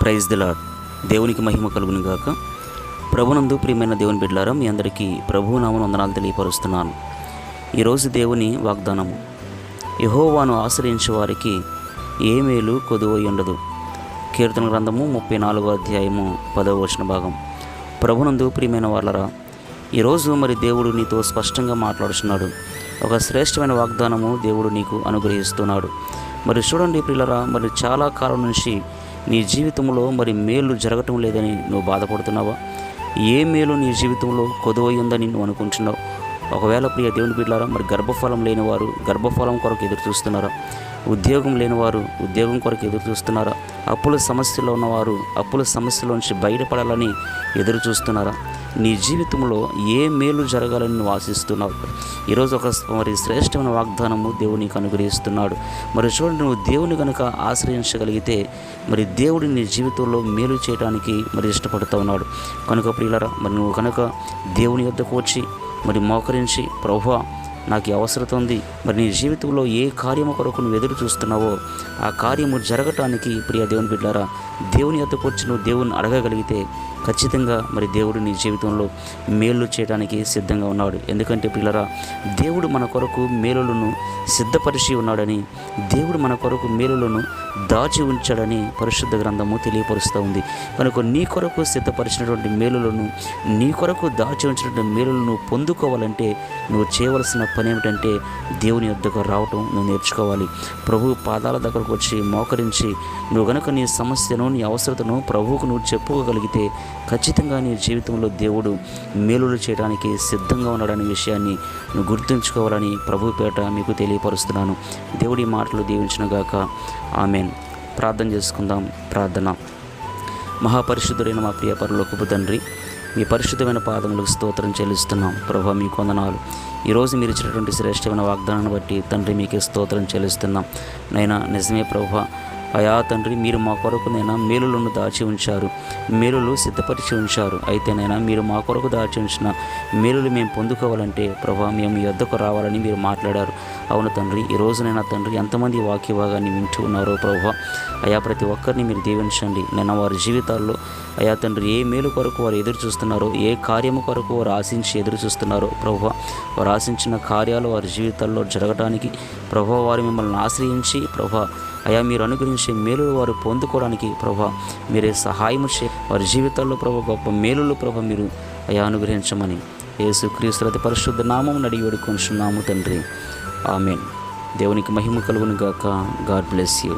Praise the lord. దేవునికి మహిమ కలుగును గాక. ప్రభునందు ప్రియమైన దేవుని బిడ్డలారా, మీ అందరికీ ప్రభువు నామమున వందనాలు తెలియపరుస్తున్నాను. ఈరోజు దేవుని వాగ్దానము, యెహోవాను ఆశ్రయించే వారికి ఏ మేలు కొదువై ఉండదు. కీర్తన గ్రంథము 34వ అధ్యాయము 10వ వచన భాగం. ప్రభునందు ప్రియమైన వాళ్ళరా, ఈరోజు మరి దేవుడు నీతో స్పష్టంగా మాట్లాడుతున్నాడు. ఒక శ్రేష్టమైన వాగ్దానము దేవుడు నీకు అనుగ్రహిస్తున్నాడు. మరి చూడండి ప్రియులరా, మరి చాలా కాలం నుంచి నీ జీవితంలో మరి మేలు జరగటం లేదని నువ్వు బాధపడుతున్నావా? ఏ మేలు నీ జీవితంలో కొదువై ఉందని నువ్వు అనుకుంటున్నావు? ఒకవేళ ప్రియ దేవుని బిడ్డలారా, మరి గర్భఫలం లేనివారు గర్భఫలం కొరకు ఎదురు చూస్తున్నారా? ఉద్యోగం లేనివారు ఉద్యోగం కొరకు ఎదురు చూస్తున్నారా? అప్పుల సమస్యలో ఉన్నవారు అప్పుల సమస్యల నుంచి బయటపడాలని ఎదురు చూస్తున్నారా? నీ జీవితంలో ఏ మేలు జరగాలని నువ్వు ఆశిస్తున్నావు? ఈరోజు ఒక మరి శ్రేష్టమైన వాగ్దానము దేవుడు నీకు అనుగ్రహిస్తున్నాడు. మరి చూడండి, నువ్వు దేవుని కనుక ఆశ్రయించగలిగితే మరి దేవుడు నీ జీవితంలో మేలు చేయడానికి మరి ఇష్టపడుతూ ఉన్నాడు. కనుక ప్రియులరా, మరి నువ్వు కనుక దేవుని యొద్దకు వచ్చి మరి మోకరించి, ప్రభువా నాకు ఈ అవసరత ఉంది, మరి నీ జీవితంలో ఏ కార్యము కొరకు నువ్వు ఎదురు చూస్తున్నావో ఆ కార్యము జరగటానికి ప్రియ దేవుని బిడ్డారా, దేవుని యొద్దకు వచ్చి నువ్వు దేవుని అడగగలిగితే ఖచ్చితంగా మరి దేవుడు నీ జీవితంలో మేలు చేయడానికి సిద్ధంగా ఉన్నాడు. ఎందుకంటే పిల్లరా, దేవుడు మన కొరకు మేలులను సిద్ధపరిచి ఉన్నాడని, దేవుడు మన కొరకు మేలులను దాచి ఉంచాడని పరిశుద్ధ గ్రంథము తెలియపరుస్తూ ఉంది. కనుక నీ కొరకు సిద్ధపరిచినటువంటి మేలులను, నీ కొరకు దాచి ఉంచినటువంటి మేలులను పొందుకోవాలంటే నువ్వు చేయవలసిన పని ఏమిటంటే దేవుని యొద్దకు రావటం నువ్వు నేర్చుకోవాలి. ప్రభు పాదాల దగ్గరకు వచ్చి మోకరించి నువ్వు గనుక నీ సమస్యను, నీ అవసరతను ప్రభువుకు నువ్వు చెప్పుకోగలిగితే ఖచ్చితంగా నీ జీవితంలో దేవుడు మేలులు చేయడానికి సిద్ధంగా ఉన్నాడనే విషయాన్ని నువ్వు గుర్తుంచుకోవాలని ప్రభు పేట మీకు తెలియపరుస్తున్నాను. దేవుడి మాటలు దీవించునుగాక. ఆమెన్. ప్రార్థన చేసుకుందాం. ప్రార్థన. మహాపరిశుద్ధుడైన మా ప్రియ పరలోకపు తండ్రి, మీ పరిశుద్ధమైన పాదములకు స్తోత్రం చెల్లిస్తున్నాం. ప్రభువా మీకు వందనాలు. ఈరోజు మీరు ఇచ్చినటువంటి శ్రేష్టమైన వాగ్దానాన్ని బట్టి తండ్రి మీకే స్తోత్రం చెల్లిస్తున్నాం. నైనా నిజమే ప్రభువా, అయా తండ్రి, మీరు మా కొరకు నైనా మేలులను దాచి ఉంచారు, మేలులు సిద్ధపరిచి ఉంచారు. అయితే నైనా మీరు మా కొరకు దాచి ఉంచిన మేలులు మేము పొందుకోవాలంటే ప్రభా మేము ఈ వద్దకు రావాలని మీరు మాట్లాడారు. అవును తండ్రి, ఈ రోజునైనా తండ్రి ఎంతమంది వాక్య భాగాన్ని వింటూ ఉన్నారో ప్రభా, అయా ప్రతి ఒక్కరిని మీరు దీవించండి. నేను వారి జీవితాల్లో అయా తండ్రి ఏ మేలు కొరకు వారు ఎదురు చూస్తున్నారో, ఏ కార్యము కొరకు వారు ఆశించి ఎదురు చూస్తున్నారో ప్రభా, వారు ఆశించిన కార్యాలు వారి జీవితాల్లో జరగడానికి ప్రభా వారు మిమ్మల్ని ఆశ్రయించి ప్రభా అయా మీరు అనుగ్రహించే మేలులు వారు పొందుకోవడానికి ప్రభా మీరే సహాయం వారి జీవితాల్లో ప్రభా గొప్ప మేలులు ప్రభా మీరు అయా అనుగ్రహించమని యేసుక్రీస్తు అతి పరిశుద్ధ నామం అడిగి వేడుకొంచున్నాము తండ్రి. ఆమెన్. దేవునికి మహిమ కలుగును గాక. God bless you.